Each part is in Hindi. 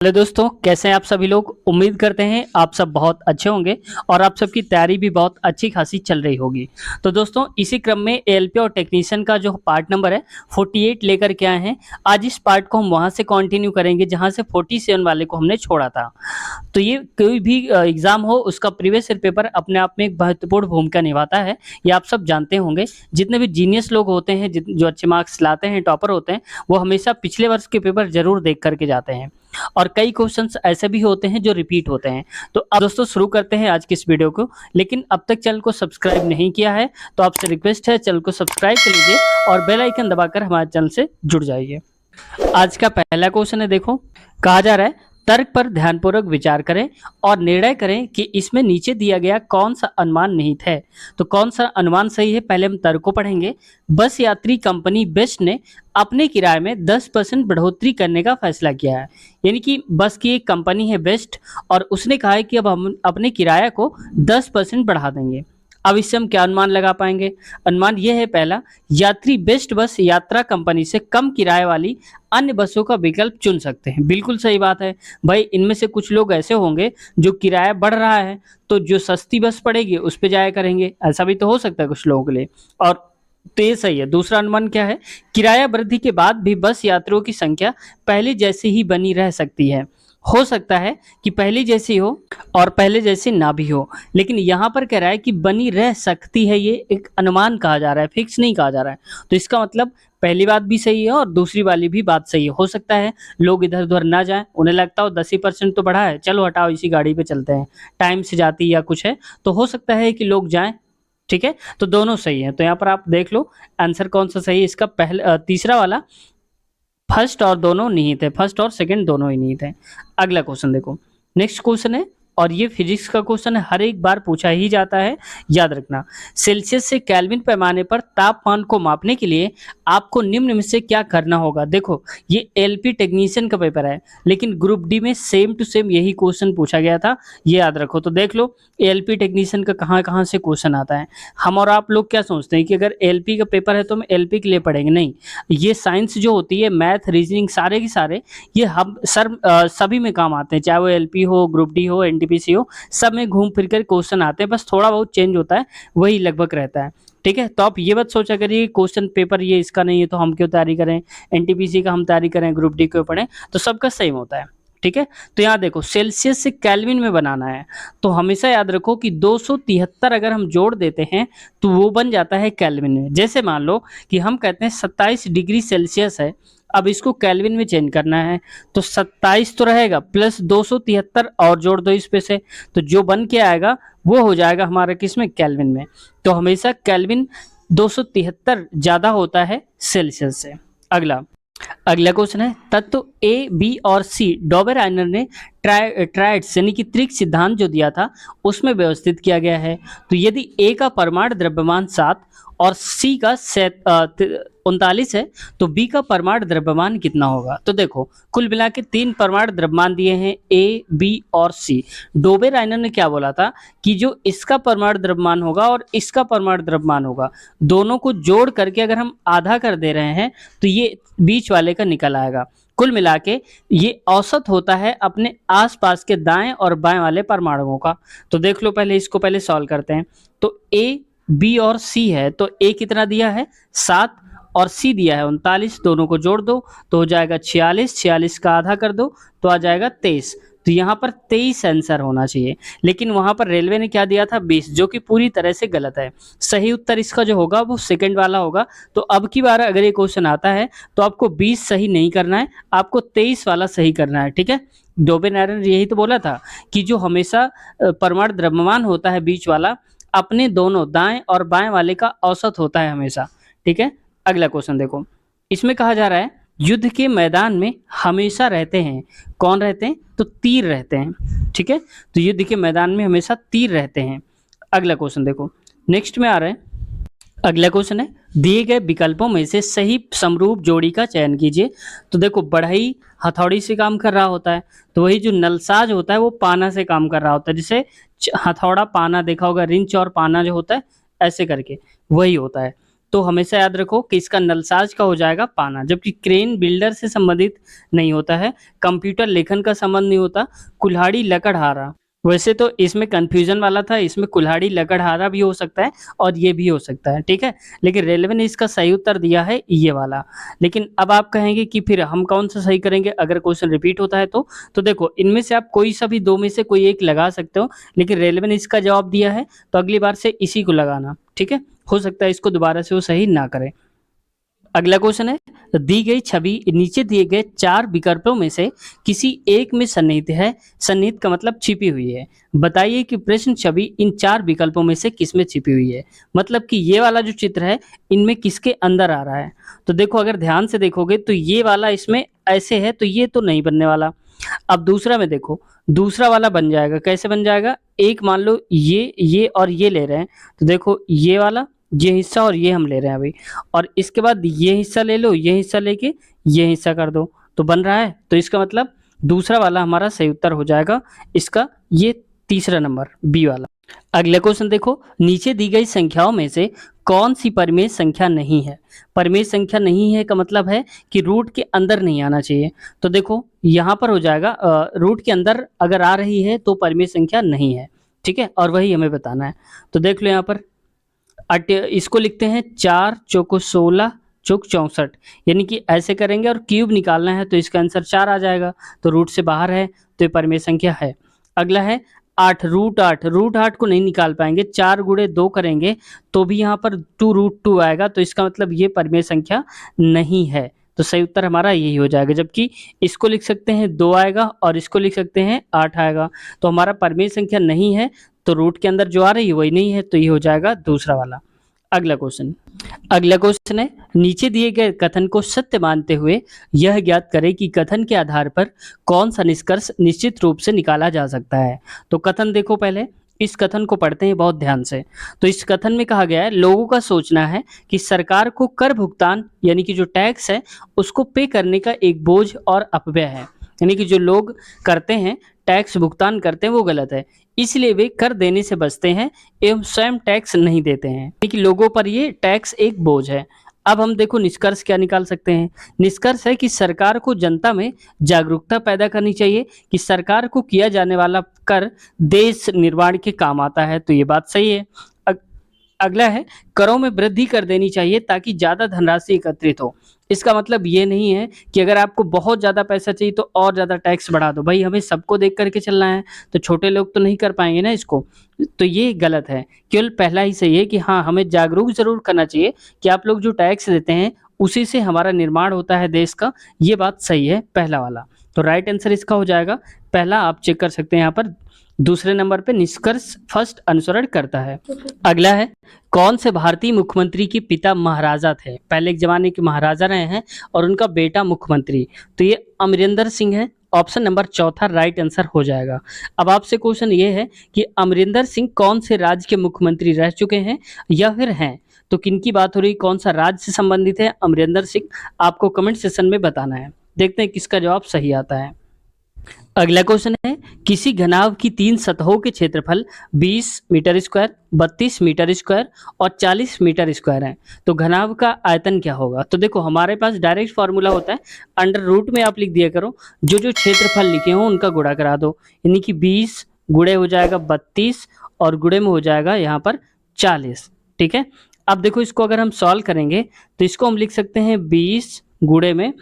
हेलो दोस्तों, कैसे हैं आप सभी लोग। उम्मीद करते हैं आप सब बहुत अच्छे होंगे और आप सबकी तैयारी भी बहुत अच्छी खासी चल रही होगी। तो दोस्तों, इसी क्रम में एएलपी और टेक्नीशियन का जो पार्ट नंबर है 48 लेकर के आए हैं। आज इस पार्ट को हम वहां से कंटिन्यू करेंगे जहां से 47 वाले को हमने छोड़ा था। तो ये कोई भी एग्जाम हो, उसका प्रीवियस ईयर पेपर अपने आप में एक महत्वपूर्ण भूमिका निभाता है। ये आप सब जानते होंगे। जितने भी जीनियस लोग होते हैं, जो अच्छे मार्क्स लाते हैं, टॉपर होते हैं, वो हमेशा पिछले वर्ष के पेपर जरूर देख करके जाते हैं। और कई क्वेश्चंस ऐसे भी होते हैं जो रिपीट होते हैं। तो अब दोस्तों शुरू करते हैं आज की इस वीडियो को। लेकिन अब तक चैनल को सब्सक्राइब नहीं किया है तो आपसे रिक्वेस्ट है, चैनल को सब्सक्राइब कर लीजिए और बेल आइकन दबाकर हमारे चैनल से जुड़ जाइए। आज का पहला क्वेश्चन है, देखो कहा जा रहा है तर्क पर ध्यानपूर्वक विचार करें और निर्णय करें कि इसमें नीचे दिया गया कौन सा अनुमान निहित है। तो कौन सा अनुमान सही है, पहले हम तर्क को पढ़ेंगे। बस यात्री कंपनी बेस्ट ने अपने किराए में 10% बढ़ोतरी करने का फैसला किया है। यानी कि बस की एक कंपनी है बेस्ट और उसने कहा है कि अब हम अपने किराया को 10% बढ़ा देंगे। अब इससे हम क्या अनुमान लगा पाएंगे। अनुमान यह है, पहला, यात्री बेस्ट बस यात्रा कंपनी से कम किराए वाली अन्य बसों का विकल्प चुन सकते हैं। बिल्कुल सही बात है भाई। इनमें से कुछ लोग ऐसे होंगे जो किराया बढ़ रहा है तो जो सस्ती बस पड़ेगी उस पे जाया करेंगे। ऐसा भी तो हो सकता है कुछ लोगों के लिए। और तो ये सही है। दूसरा अनुमान क्या है, किराया वृद्धि के बाद भी बस यात्रियों की संख्या पहले जैसी ही बनी रह सकती है। हो सकता है कि पहले जैसी हो और पहले जैसी ना भी हो, लेकिन यहाँ पर कह रहा है कि बनी रह सकती है। ये एक अनुमान कहा जा रहा है, फिक्स नहीं कहा जा रहा है। तो इसका मतलब पहली बात भी सही है और दूसरी वाली भी बात सही है। हो सकता है लोग इधर उधर ना जाएं, उन्हें लगता हो 10% तो बढ़ा है, चलो हटाओ इसी गाड़ी पे चलते हैं, टाइम से जाती या कुछ है, तो हो सकता है कि लोग जाएं। ठीक है, तो दोनों सही है। तो यहाँ पर आप देख लो आंसर कौन सा सही है इसका। पहला तीसरा वाला, फर्स्ट और दोनों निहित है, फर्स्ट और सेकंड दोनों ही निहित है। अगला क्वेश्चन देखो, नेक्स्ट क्वेश्चन है और ये फिजिक्स का क्वेश्चन है, हर एक बार पूछा ही जाता है, याद रखना। सेल्सियस से केल्विन पैमाने पर तापमान को मापने के लिए आपको निम्न में से क्या करना होगा। देखो ये एलपी टेक्नीशियन का पेपर है, लेकिन ग्रुप डी में सेम टू सेम यही क्वेश्चन पूछा गया था, ये याद रखो। तो देख लो एलपी टेक्नीशियन का कहाँ कहाँ से क्वेश्चन आता है। हम और आप लोग क्या सोचते हैं कि अगर एलपी का पेपर है तो हम एलपी के लिए पढ़ेंगे, नहीं। ये साइंस जो होती है, मैथ, रीजनिंग, सारे के सारे ये हम सभी में काम आते हैं, चाहे वो एलपी हो, ग्रुप डी हो, एनटीपीसी हो, सब में घूम फिर कर क्वेश्चन आते हैं। बस थोड़ा बहुत चेंज होता है, वही लगभग रहता है। ठीक है, तो आप ये बात सोचा करिए क्वेश्चन पेपर ये इसका नहीं है तो हम क्यों तैयारी करें, एनटीपीसी का हम तैयारी करें, ग्रुप डी क्यों पढ़ें। तो सबका सेम होता है। ठीक है, तो यहाँ देखो सेल्सियस से केल्विन में बनाना है तो हमेशा याद रखो कि 273 अगर हम जोड़ देते हैं तो वो बन जाता है केल्विन में। जैसे मान लो कि हम कहते हैं 27 डिग्री सेल्सियस है, अब इसको केल्विन में चेंज करना है तो 27 तो रहेगा प्लस 273 और जोड़ दो इस पे से, तो जो बन के आएगा वो हो जाएगा हमारा किसमें, केल्विन में। तो हमेशा केल्विन 273 ज्यादा होता है सेल्सियस से। अगला अगला क्वेश्चन है, तत्व ए, बी और सी डॉबेराइनर ने ट्राइड्स यानी कि त्रिक सिद्धांत जो दिया था उसमें व्यवस्थित किया गया है। तो यदि ए का परमाणु द्रव्यमान 7 और सी का 39 है तो बी का परमाणु द्रव्यमान कितना होगा। तो देखो कुल मिला के 3 परमाणु द्रव्यमान दिए हैं, ए, बी और सी। डोबेराइनर ने क्या बोला था कि जो इसका परमाणु द्रव्यमान होगा और इसका परमाणु द्रव्यमान होगा, दोनों को जोड़ करके अगर हम आधा कर दे रहे हैं तो ये बीच वाले का निकल आएगा। कुल मिला के ये औसत होता है अपने आसपास के दाएं और बाएं वाले परमाणुओं का। तो देख लो पहले इसको पहले सॉल्व करते हैं। तो ए, बी और सी है, तो ए कितना दिया है 7 और सी दिया है 39, दोनों को जोड़ दो तो हो जाएगा 46, 46 का आधा कर दो तो आ जाएगा 23। तो यहाँ पर 23 आंसर होना चाहिए, लेकिन वहां पर रेलवे ने क्या दिया था 20, जो कि पूरी तरह से गलत है। सही उत्तर इसका जो होगा वो सेकंड वाला होगा। तो अब की बार अगर ये क्वेश्चन आता है तो आपको 20 सही नहीं करना है, आपको 23 वाला सही करना है। ठीक है, डोबेराइनर ने यही तो बोला था कि जो हमेशा परमाणु द्रव्यमान होता है बीच वाला, अपने दोनों दाएं और बाएं वाले का औसत होता है हमेशा। ठीक है, अगला क्वेश्चन देखो, इसमें कहा जा रहा है युद्ध के मैदान में हमेशा रहते हैं, कौन रहते हैं, तो तीर रहते हैं। ठीक है, तो युद्ध के मैदान में हमेशा तीर रहते हैं। अगला क्वेश्चन देखो, नेक्स्ट में आ रहा है, अगला क्वेश्चन है दिए गए विकल्पों में से सही समरूप जोड़ी का चयन कीजिए। तो देखो बढ़ई हथौड़ी से काम कर रहा होता है, तो वही जो नलसाज होता है वो पाना से काम कर रहा होता है। जैसे हथौड़ा पाना देखा होगा, रिंच और पाना जो होता है ऐसे करके वही होता है। तो हमेशा याद रखो कि इसका नलसाज का हो जाएगा पाना, जबकि क्रेन बिल्डर से संबंधित नहीं होता है, कंप्यूटर लेखन का संबंध नहीं होता, कुल्हाड़ी लकड़हारा। वैसे तो इसमें कन्फ्यूजन वाला था, इसमें कुल्हाड़ी लकड़हारा भी हो सकता है और ये भी हो सकता है, ठीक है। लेकिन रेलवे ने इसका सही उत्तर दिया है ये वाला। लेकिन अब आप कहेंगे कि फिर हम कौन सा सही करेंगे अगर क्वेश्चन रिपीट होता है तो देखो इनमें से आप कोई सा भी दो में से कोई एक लगा सकते हो, लेकिन रेलवे ने इसका जवाब दिया है तो अगली बार से इसी को लगाना, ठीक है। हो सकता है इसको दोबारा से वो सही ना करें। अगला क्वेश्चन है, दी गई छवि नीचे दिए गए 4 विकल्पों में से किसी एक में सन्निहित है। सन्निहित का मतलब छिपी हुई है। बताइए कि प्रश्न छवि इन 4 विकल्पों में से किस में छिपी हुई है। मतलब कि ये वाला जो चित्र है इनमें किसके अंदर आ रहा है। तो देखो अगर ध्यान से देखोगे तो ये वाला इसमें ऐसे है तो ये तो नहीं बनने वाला। अब दूसरा में देखो, दूसरा वाला बन जाएगा। कैसे बन जाएगा? एक मान लो ये और ये ले रहे हैं, तो देखो ये वाला, ये हिस्सा और ये हम ले रहे हैं अभी, और इसके बाद ये हिस्सा ले लो, ये हिस्सा लेके ये हिस्सा कर दो, तो बन रहा है। तो इसका मतलब दूसरा वाला हमारा सही उत्तर हो जाएगा इसका, ये तीसरा नंबर बी वाला। अगला क्वेश्चन देखो, नीचे दी गई संख्याओं में से कौन सी परिमेय संख्या नहीं है। परिमेय संख्या नहीं है का मतलब है कि रूट के अंदर नहीं आना चाहिए। तो देखो यहाँ पर हो जाएगा रूट के अंदर अगर आ रही है तो परिमेय संख्या नहीं है, ठीक है, और वही हमें बताना है। तो देख लो यहाँ पर इसको लिखते हैं 4 चौको 16 चौक 64, यानी कि ऐसे करेंगे और क्यूब निकालना है तो इसका आंसर 4 आ जाएगा। तो रूट से बाहर है तो ये परिमेय संख्या है। अगला है 8, रूट 8, रूट 8 को नहीं निकाल पाएंगे, 4 गुणे 2 करेंगे तो भी यहाँ पर 2 रूट 2 आएगा, तो इसका मतलब ये परिमेय संख्या नहीं है। तो सही उत्तर हमारा यही हो जाएगा। जबकि इसको लिख सकते हैं 2 आएगा और इसको लिख सकते हैं 8 आएगा, तो हमारा परिमेय संख्या नहीं है, तो रूट के अंदर जो आ रही है वही नहीं है, तो ये हो जाएगा दूसरा वाला। अगला क्वेश्चन है, नीचे दिए गए कथन को सत्य मानते हुए यह ज्ञात करें कि कथन के आधार पर कौन सा निष्कर्ष निश्चित रूप से निकाला जा सकता है। तो कथन देखो, पहले इस कथन को पढ़ते हैं बहुत ध्यान से। तो इस कथन में कहा गया है, लोगों का सोचना है कि सरकार को कर भुगतान यानी कि जो टैक्स है उसको पे करने का एक बोझ और अपव्यय है, यानी कि जो लोग करते हैं टैक्स भुगतान करते हैं वो गलत है, इसलिए वे कर देने से बचते हैं एवं स्वयं टैक्स नहीं देते हैं, यानी कि लोगों पर ये टैक्स एक बोझ है। अब हम देखो निष्कर्ष क्या निकाल सकते हैं। निष्कर्ष है कि सरकार को जनता में जागरूकता पैदा करनी चाहिए कि सरकार को किया जाने वाला कर देश निर्माण के काम आता है, तो ये बात सही है। अगला है, करों में वृद्धि कर देनी चाहिए ताकि ज़्यादा धनराशि एकत्रित हो। इसका मतलब ये नहीं है कि अगर आपको बहुत ज़्यादा पैसा चाहिए तो और ज़्यादा टैक्स बढ़ा दो। भाई हमें सबको देख करके चलना है, तो छोटे लोग तो नहीं कर पाएंगे ना इसको, तो ये गलत है। केवल पहला ही सही है कि हाँ, हमें जागरूक ज़रूर करना चाहिए कि आप लोग जो टैक्स देते हैं उसी से हमारा निर्माण होता है देश का, ये बात सही है पहला वाला। तो राइट आंसर इसका हो जाएगा पहला, आप चेक कर सकते हैं यहाँ पर। दूसरे नंबर पे निष्कर्ष फर्स्ट अनुसरण करता है। अगला है, कौन से भारतीय मुख्यमंत्री के पिता महाराजा थे। पहले एक जमाने के महाराजा रहे हैं और उनका बेटा मुख्यमंत्री, तो ये अमरिंदर सिंह है। ऑप्शन नंबर चौथा राइट आंसर हो जाएगा। अब आपसे क्वेश्चन ये है कि अमरिंदर सिंह कौन से राज्य के मुख्यमंत्री रह चुके हैं या फिर हैं, तो किनकी बात हो रही, कौन सा राज्य से संबंधित है अमरिंदर सिंह, आपको कमेंट सेशन में बताना है। देखते हैं किसका जवाब सही आता है। अगला क्वेश्चन है, किसी घनाभ की 3 सतहों के क्षेत्रफल 20 मीटर स्क्वायर, 32 मीटर स्क्वायर और 40 मीटर स्क्वायर है, तो घनाभ का आयतन क्या होगा। तो देखो हमारे पास डायरेक्ट फार्मूला होता है, अंडर रूट में आप लिख दिया करो, जो जो क्षेत्रफल लिखे हो उनका गुणा करा दो, यानी कि 20 गुणे हो जाएगा 32 और गुणे में हो जाएगा यहाँ पर 40, ठीक है। अब देखो इसको अगर हम सॉल्व करेंगे तो इसको हम लिख सकते हैं 20 गुणे में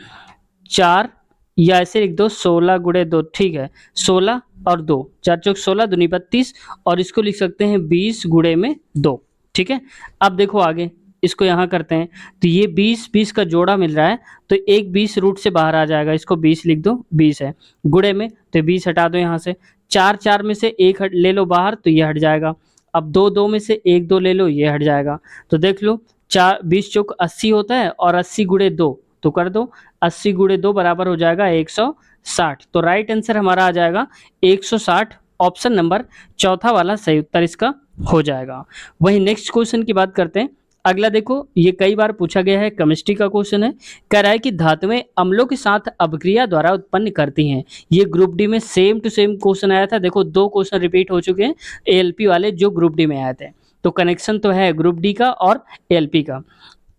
4 या ऐसे लिख दो 16 गुणे 2, ठीक है, 16 और 2, 4 चौक 16 दूनी 32, और इसको लिख सकते हैं 20 गुणे में 2, ठीक है। अब देखो आगे इसको यहाँ करते हैं, तो ये 20 का जोड़ा मिल रहा है, तो एक 20 रूट से बाहर आ जाएगा, इसको 20 लिख दो, 20 है गुणे में, तो 20 हटा दो यहाँ से, 4 में से 1 ले लो बाहर तो ये हट जाएगा। अब 2 में से 1 2 ले लो, ये हट जाएगा। तो देख लो 20 चौक 80 होता है और 80 गुणे 2 तो कर दो, 80 गुणे 2 बराबर हो जाएगा 160। तो राइट आंसर हमारा आ जाएगा 160, ऑप्शन नंबर चौथा वाला सही उत्तर इसका हो जाएगा। वही नेक्स्ट क्वेश्चन की बात करते हैं। अगला देखो, ये कई बार पूछा गया है, केमिस्ट्री का क्वेश्चन है, कह रहा है कि धातुएं अम्लों के साथ अभिक्रिया द्वारा उत्पन्न करती हैं। ये ग्रुप डी में सेम टू सेम क्वेश्चन आया था। देखो 2 क्वेश्चन रिपीट हो चुके हैं एएलपी वाले जो ग्रुप डी में आए थे, तो कनेक्शन तो है ग्रुप डी का और एएलपी का।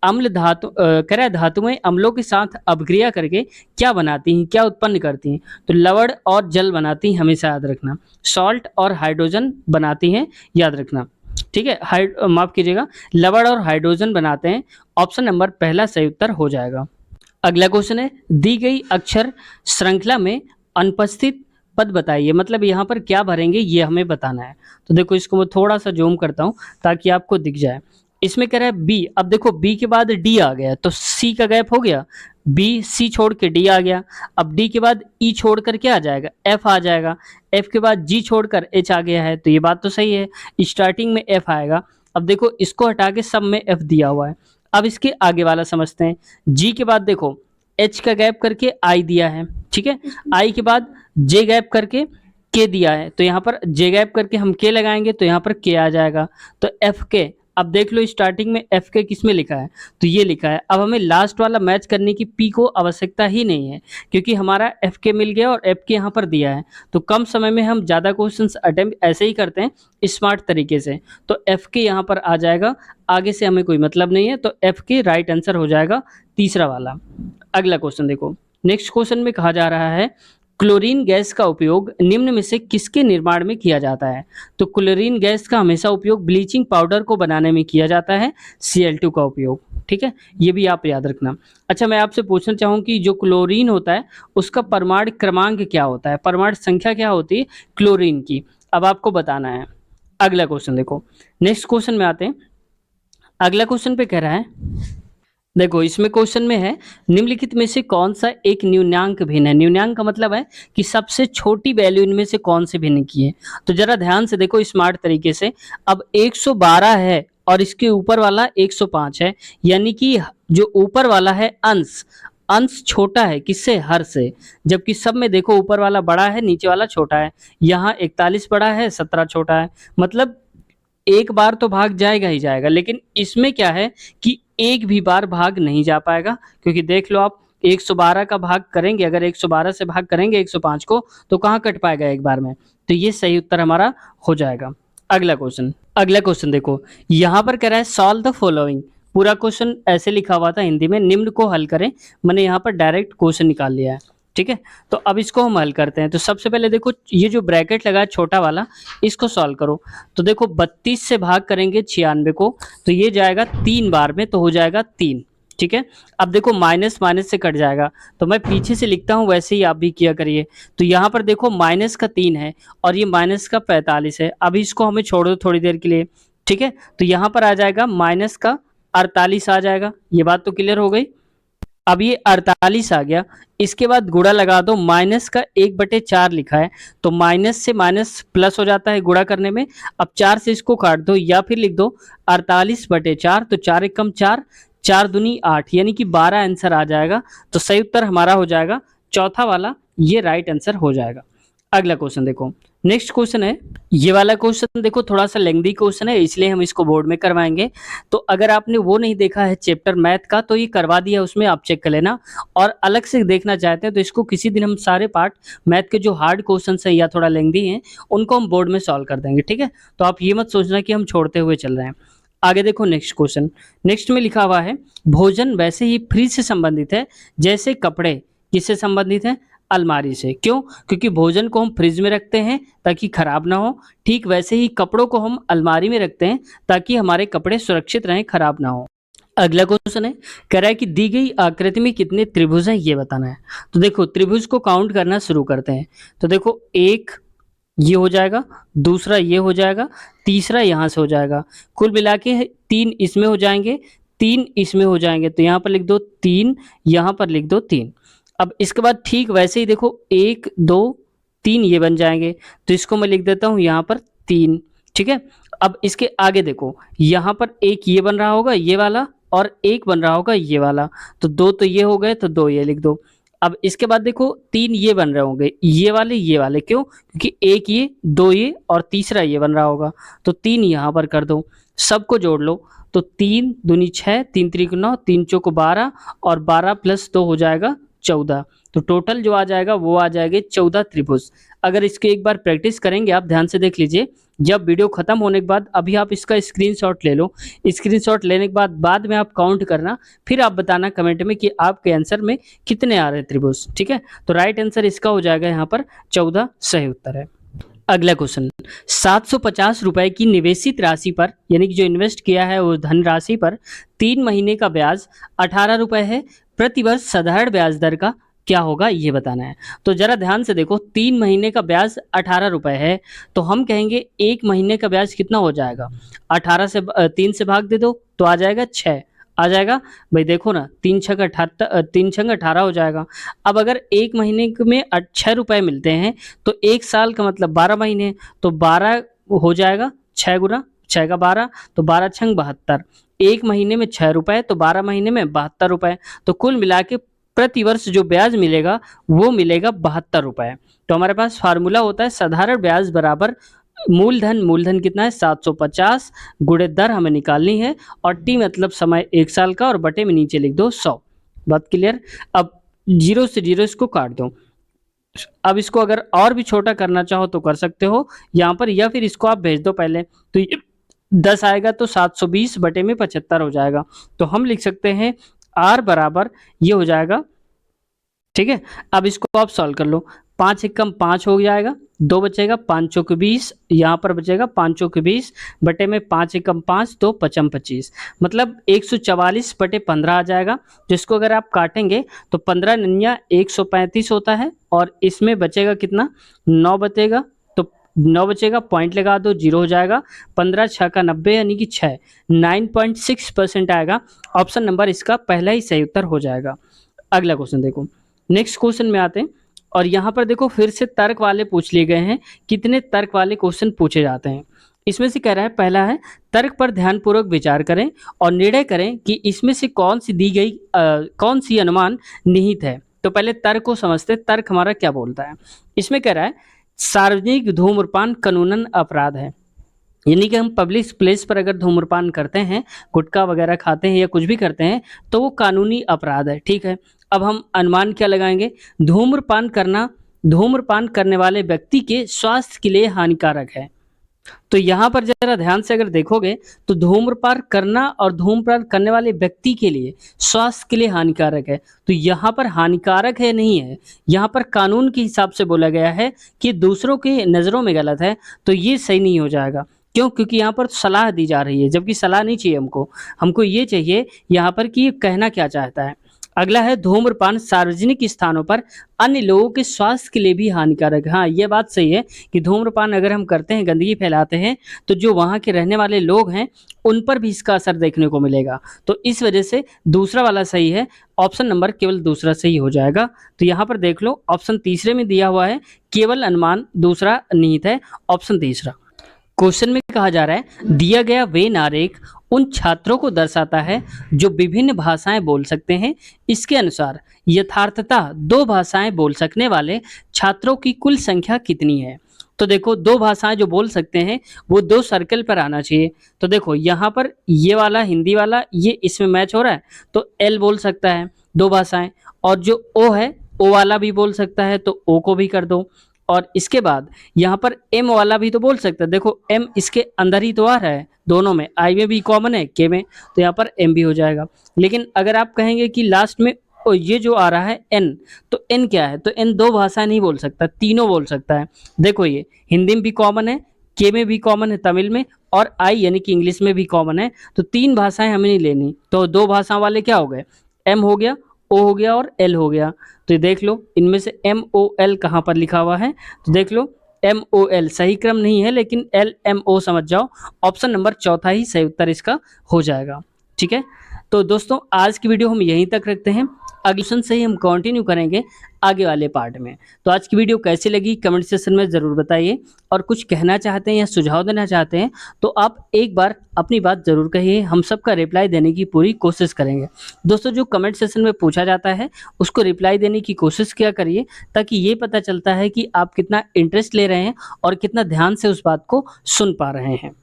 अम्ल धातु कह रहा है धातुएं अम्लों के साथ अपक्रिया करके क्या बनाती हैं, क्या उत्पन्न करती हैं? तो लवण और जल बनाती हैं, हमेशा याद रखना। सॉल्ट और हाइड्रोजन बनाती हैं, याद रखना। ठीक है, माफ कीजिएगा, लवण और हाइड्रोजन बनाते हैं। ऑप्शन नंबर पहला सही उत्तर हो जाएगा। अगला क्वेश्चन है, दी गई अक्षर श्रृंखला में अनुपस्थित पद बताइए। मतलब यहाँ पर क्या भरेंगे ये हमें बताना है। तो देखो इसको मैं थोड़ा सा जूम करता हूँ ताकि आपको दिख जाए। इसमें कह रहा है बी, अब देखो बी के बाद डी आ गया तो सी का गैप हो गया, बी सी छोड़ के डी आ गया। अब डी के बाद ई छोड़ कर क्या आ जाएगा, एफ आ जाएगा। एफ के बाद जी छोड़कर एच आ गया है, तो ये बात तो सही है, स्टार्टिंग में एफ आएगा। अब देखो इसको हटा के सब में एफ दिया हुआ है। अब इसके आगे वाला समझते हैं। जी के बाद देखो एच का गैप करके आई दिया है, ठीक है। आई के बाद जे गैप करके के दिया है, तो यहाँ पर जे गैप करके हम के लगाएंगे तो यहाँ पर के आ जाएगा। तो एफ के, अब देख लो स्टार्टिंग में एफ के किस में लिखा है, तो ये लिखा है। अब हमें लास्ट वाला मैच करने की पी को आवश्यकता ही नहीं है, क्योंकि हमारा एफ के मिल गया और एफ के यहाँ पर दिया है। तो कम समय में हम ज़्यादा क्वेश्चंस अटेम्प्ट ऐसे ही करते हैं, स्मार्ट तरीके से। तो एफ के यहाँ पर आ जाएगा, आगे से हमें कोई मतलब नहीं है, तो एफ के राइट आंसर हो जाएगा तीसरा वाला। अगला क्वेश्चन देखो, नेक्स्ट क्वेश्चन में कहा जा रहा है क्लोरीन गैस का उपयोग निम्न में से किसके निर्माण में किया जाता है? तो क्लोरीन गैस का हमेशा उपयोग ब्लीचिंग पाउडर को बनाने में किया जाता है, Cl2 का उपयोग। ठीक है, ये भी आप याद रखना। अच्छा, मैं आपसे पूछना चाहूँ कि जो क्लोरीन होता है उसका परमाणु क्रमांक क्या होता है, परमाणु संख्या क्या होती है क्लोरीन की, अब आपको बताना है। अगला क्वेश्चन देखो, नेक्स्ट क्वेश्चन में आते हैं। अगला क्वेश्चन पे कह रहा है, देखो इसमें क्वेश्चन में है निम्नलिखित में से कौन सा एक न्यूनांक भिन्न है। न्यूनांक का मतलब है कि सबसे छोटी वैल्यू इनमें से कौन से भिन्न की है। तो जरा ध्यान से देखो स्मार्ट तरीके से। अब 112 है और इसके ऊपर वाला 105 है, यानी कि जो ऊपर वाला है अंश, अंश छोटा है किससे, हर से। जबकि सब में देखो ऊपर वाला बड़ा है, नीचे वाला छोटा है। यहाँ 41 बड़ा है, 17 छोटा है। मतलब एक बार तो भाग जाएगा ही जाएगा, लेकिन इसमें क्या है कि एक भी बार भाग नहीं जा पाएगा, क्योंकि देख लो आप 112 का भाग करेंगे, अगर 112 से भाग करेंगे 105 को, तो कहाँ कट पाएगा एक बार में। तो ये सही उत्तर हमारा हो जाएगा। अगला क्वेश्चन देखो, यहाँ पर कह रहा है सॉल्व द फॉलोइंग। पूरा क्वेश्चन ऐसे लिखा हुआ था हिंदी में, निम्न को हल करें। मैंने यहाँ पर डायरेक्ट क्वेश्चन निकाल लिया है, ठीक है। तो अब इसको हम हल करते हैं। तो सबसे पहले देखो ये जो ब्रैकेट लगा है छोटा वाला, इसको सॉल्व करो। तो देखो 32 से भाग करेंगे 96 को, तो ये जाएगा 3 बार में, तो हो जाएगा 3, ठीक है। अब देखो माइनस माइनस से कट जाएगा, तो मैं पीछे से लिखता हूँ, वैसे ही आप भी किया करिए। तो यहाँ पर देखो माइनस का 3 है और ये माइनस का 45 है। अभी इसको हमें छोड़ दो थोड़ी देर के लिए, ठीक है। तो यहाँ पर आ जाएगा माइनस का 48 आ जाएगा। ये बात तो क्लियर हो गई। अब ये 48 आ गया, इसके बाद गुणा लगा दो, माइनस का 1/4 लिखा है, तो माइनस से माइनस प्लस हो जाता है गुणा करने में। अब 4 से इसको काट दो या फिर लिख दो 48/4, तो 4 एकम 4, 4 दूनी 8, यानी कि 12 आंसर आ जाएगा। तो सही उत्तर हमारा हो जाएगा चौथा वाला, ये राइट आंसर हो जाएगा। अगला क्वेश्चन देखो, नेक्स्ट क्वेश्चन है, ये वाला क्वेश्चन देखो थोड़ा सा लेंथी क्वेश्चन है, इसलिए हम इसको बोर्ड में करवाएंगे। तो अगर आपने वो नहीं देखा है चैप्टर मैथ का, तो ये करवा दिया, उसमें आप चेक कर लेना। और अलग से देखना चाहते हैं तो इसको किसी दिन हम सारे पार्ट मैथ के जो हार्ड क्वेश्चन हैं या थोड़ा लेंथी हैं, उनको हम बोर्ड में सॉल्व कर देंगे, ठीक है। तो आप ये मत सोचना कि हम छोड़ते हुए चल रहे हैं। आगे देखो नेक्स्ट क्वेश्चन, नेक्स्ट में लिखा हुआ है भोजन वैसे ही फ्रिज से संबंधित है जैसे कपड़े किससे संबंधित है, अलमारी से। क्यों? क्योंकि भोजन को हम फ्रिज में रखते हैं ताकि खराब ना हो, ठीक वैसे ही कपड़ों को हम अलमारी में रखते हैं ताकि हमारे कपड़े सुरक्षित रहें, खराब ना हो। अगला क्वेश्चन है, कह रहा है कि दी गई आकृति में कितने त्रिभुज हैं ये बताना है। तो देखो त्रिभुज को काउंट करना शुरू करते हैं। तो देखो एक ये हो जाएगा, दूसरा ये हो जाएगा, तीसरा यहाँ से हो जाएगा, कुल मिला के 3 इसमें हो जाएंगे, 3 इसमें हो जाएंगे। तो यहाँ पर लिख दो 3, यहाँ पर लिख दो 3। अब इसके बाद ठीक वैसे ही देखो 1 2 3 ये बन जाएंगे, तो इसको मैं लिख देता हूँ यहाँ पर 3, ठीक है। अब इसके आगे देखो यहाँ पर एक ये बन रहा होगा ये वाला, और एक बन रहा होगा ये वाला, तो 2 तो ये हो गए, तो 2 ये लिख दो। अब इसके बाद देखो 3 ये बन रहे होंगे, ये वाले, क्यों? क्योंकि एक ये, 2 ये और तीसरा ये बन रहा होगा, तो 3 यहाँ पर कर दो, सबको जोड़ लो। तो 3 दूनी 6, 3 त्रिक 9, 3 चौक 12 और 12 + 2 हो जाएगा 14। तो टोटल जो आ जाएगा वो आ जाएंगे 14 त्रिभुज। अगर इसके एक बार प्रैक्टिस करेंगे, आप ध्यान से देख लीजिए, जब वीडियो खत्म होने के बाद अभी आप इसका स्क्रीनशॉट ले लो। स्क्रीनशॉट लेने के बाद में आप काउंट करना, फिर आप बताना कमेंट में कि आपके आंसर में कितने आ रहे त्रिभुज। ठीक है, तो राइट आंसर इसका हो जाएगा यहाँ पर 14 सही उत्तर है। अगला क्वेश्चन, 750 रुपए की निवेशित राशि पर, यानी कि जो इन्वेस्ट किया है वो धनराशि पर 3 महीने का ब्याज 18 रुपए है। प्रतिवर्ष साधारण ब्याज दर का क्या होगा ये बताना है। तो जरा ध्यान से देखो, 3 महीने का ब्याज 18 रुपए है, तो हम कहेंगे 1 महीने का ब्याज कितना हो जाएगा। 18 से 3 से भाग दे दो तो आ जाएगा 6 आ जाएगा। भाई देखो ना, 3 छंग 78, 3 छंग 18 हो जाएगा। अब अगर 1 महीने में 6 रुपए मिलते हैं तो 1 साल का मतलब 12 महीने, तो 12 हो जाएगा, 6 गुना 6 का 12, तो 12 छंग 72। 1 महीने में 6 रुपए तो 12 महीने में 72 रुपए, तो कुल मिला के प्रतिवर्ष जो ब्याज मिलेगा वो मिलेगा 72 रुपए। तो हमारे पास फार्मूला होता है साधारण ब्याज बराबर मूलधन कितना है 750 गुणे दर हमें निकालनी है, और टी मतलब समय 1 साल का, और बटे में नीचे लिख दो 100। बात क्लियर। अब 0 से 0 इसको काट दो। अब इसको अगर और भी छोटा करना चाहो तो कर सकते हो यहाँ पर, या फिर इसको आप भेज दो पहले, तो ये 10 आएगा तो 720 बटे में 75 हो जाएगा। तो हम लिख सकते हैं आर बराबर ये हो जाएगा। ठीक है, अब इसको आप सॉल्व कर लो। 5 एकम 5 हो जाएगा, 2 बचेगा, 5 चौक 20, यहाँ पर बचेगा 5 चौक 20 बटे में 5 एकम 5, 2 पचम 25, मतलब 144 बटे 15 आ जाएगा। जिसको अगर आप काटेंगे तो 15 नन्या 135 होता है, और इसमें बचेगा कितना 9 बचेगा, तो 9 बचेगा, पॉइंट लगा दो, 0 हो जाएगा। 15 6 का 90 यानी कि 6, 9.6% आएगा। ऑप्शन नंबर इसका पहला ही सही उत्तर हो जाएगा। अगला क्वेश्चन देखो, नेक्स्ट क्वेश्चन में आते हैं, और यहाँ पर देखो फिर से तर्क वाले पूछ लिए गए हैं। कितने तर्क वाले क्वेश्चन पूछे जाते हैं, इसमें से कह रहा है पहला है तर्क पर ध्यानपूर्वक विचार करें और निर्णय करें कि इसमें से कौन सी दी गई कौन सी अनुमान निहित है। तो पहले तर्क को समझते हैं, तर्क हमारा क्या बोलता है। इसमें कह रहा है सार्वजनिक धूम्रपान कानूनन अपराध है, यानी कि हम पब्लिक प्लेस पर अगर धूम्रपान करते हैं, गुटखा वगैरह खाते हैं या कुछ भी करते हैं तो वो कानूनी अपराध है। ठीक है, अब हम अनुमान क्या लगाएंगे, धूम्रपान करने वाले व्यक्ति के स्वास्थ्य के लिए हानिकारक है। तो यहाँ पर जरा ध्यान से अगर देखोगे तो धूम्रपान करना और धूम्रपान करने वाले व्यक्ति के लिए स्वास्थ्य के लिए हानिकारक है, तो यहाँ पर हानिकारक है नहीं है, यहाँ पर कानून के हिसाब से बोला गया है कि दूसरों की नज़रों में गलत है, तो ये सही नहीं हो जाएगा। क्यों? क्योंकि यहाँ पर सलाह दी जा रही है, जबकि सलाह नहीं चाहिए हमको ये चाहिए यहाँ पर कि ये कहना क्या चाहता है। अगला है धूम्रपान सार्वजनिक स्थानों पर अन्य लोगों के स्वास्थ्य के लिए भी हानिकारक है। हाँ, ये बात सही है कि धूम्रपान अगर हम करते हैं, गंदगी फैलाते हैं, तो जो वहाँ के रहने वाले लोग हैं उन पर भी इसका असर देखने को मिलेगा। तो इस वजह से दूसरा वाला सही है, ऑप्शन नंबर केवल दूसरा सही हो जाएगा। तो यहाँ पर देख लो, ऑप्शन तीसरे में दिया हुआ है केवल अनुमान, दूसरा निहित है, ऑप्शन तीसरा। क्वेश्चन में कहा जा रहा है दिया गया वेन आरेख उन छात्रों को दर्शाता है जो विभिन्न भाषाएं बोल सकते हैं। इसके अनुसार यथार्थतः 2 भाषाएं बोल सकने वाले छात्रों की कुल संख्या कितनी है। तो देखो 2 भाषाएं जो बोल सकते हैं वो 2 सर्कल पर आना चाहिए। तो देखो यहाँ पर ये वाला हिंदी वाला ये इसमें मैच हो रहा है, तो एल बोल सकता है 2 भाषाएं, और जो ओ है ओ वाला भी बोल सकता है, तो ओ को भी कर दो। और इसके बाद यहाँ पर एम वाला भी तो बोल सकता है, देखो एम इसके अंदर ही तो आ रहा है, दोनों में, आई में भी कॉमन है, के में, तो यहाँ पर एम भी हो जाएगा। लेकिन अगर आप कहेंगे कि लास्ट में ये जो आ रहा है एन, तो एन क्या है, तो एन 2 भाषा नहीं बोल सकता, तीनों बोल सकता है। देखो ये हिंदी में भी कॉमन है, के में भी कॉमन है, तमिल में, और आई यानी कि इंग्लिश में भी कॉमन है, तो 3 भाषाएं हमें नहीं लेनी। तो 2 भाषाओं वाले क्या हो गए, एम हो गया, ओ हो गया और एल हो गया। तो ये देख लो इनमें से एम ओ एल कहाँ पर लिखा हुआ है, तो देख लो एम ओ एल सही क्रम नहीं है, लेकिन एल एम ओ समझ जाओ, ऑप्शन नंबर चौथा ही सही उत्तर इसका हो जाएगा। ठीक है, तो दोस्तों आज की वीडियो हम यहीं तक रखते हैं, अगले क्वेश्चन से ही हम कंटिन्यू करेंगे आगे वाले पार्ट में। तो आज की वीडियो कैसी लगी कमेंट सेक्शन में ज़रूर बताइए, और कुछ कहना चाहते हैं या सुझाव देना चाहते हैं तो आप एक बार अपनी बात ज़रूर कहिए, हम सबका रिप्लाई देने की पूरी कोशिश करेंगे। दोस्तों जो कमेंट सेक्शन में पूछा जाता है उसको रिप्लाई देने की कोशिश किया करिए, ताकि ये पता चलता है कि आप कितना इंटरेस्ट ले रहे हैं और कितना ध्यान से उस बात को सुन पा रहे हैं।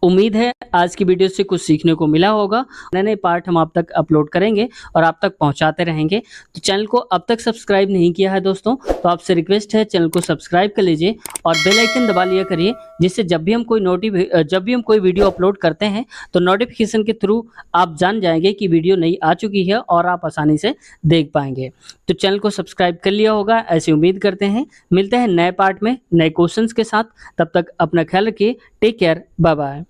उम्मीद है आज की वीडियो से कुछ सीखने को मिला होगा। नए नए पार्ट हम आप तक अपलोड करेंगे और आप तक पहुंचाते रहेंगे। तो चैनल को अब तक सब्सक्राइब नहीं किया है दोस्तों, तो आपसे रिक्वेस्ट है चैनल को सब्सक्राइब कर लीजिए और बेल आइकन दबा लिया करिए, जिससे जब भी हम कोई वीडियो अपलोड करते हैं तो नोटिफिकेशन के थ्रू आप जान जाएंगे कि वीडियो नई आ चुकी है और आप आसानी से देख पाएंगे। तो चैनल को सब्सक्राइब कर लिया होगा ऐसी उम्मीद करते हैं। मिलते हैं नए पार्ट में नए क्वेश्चंस के साथ, तब तक अपना ख्याल रखिए। Take care, bye bye.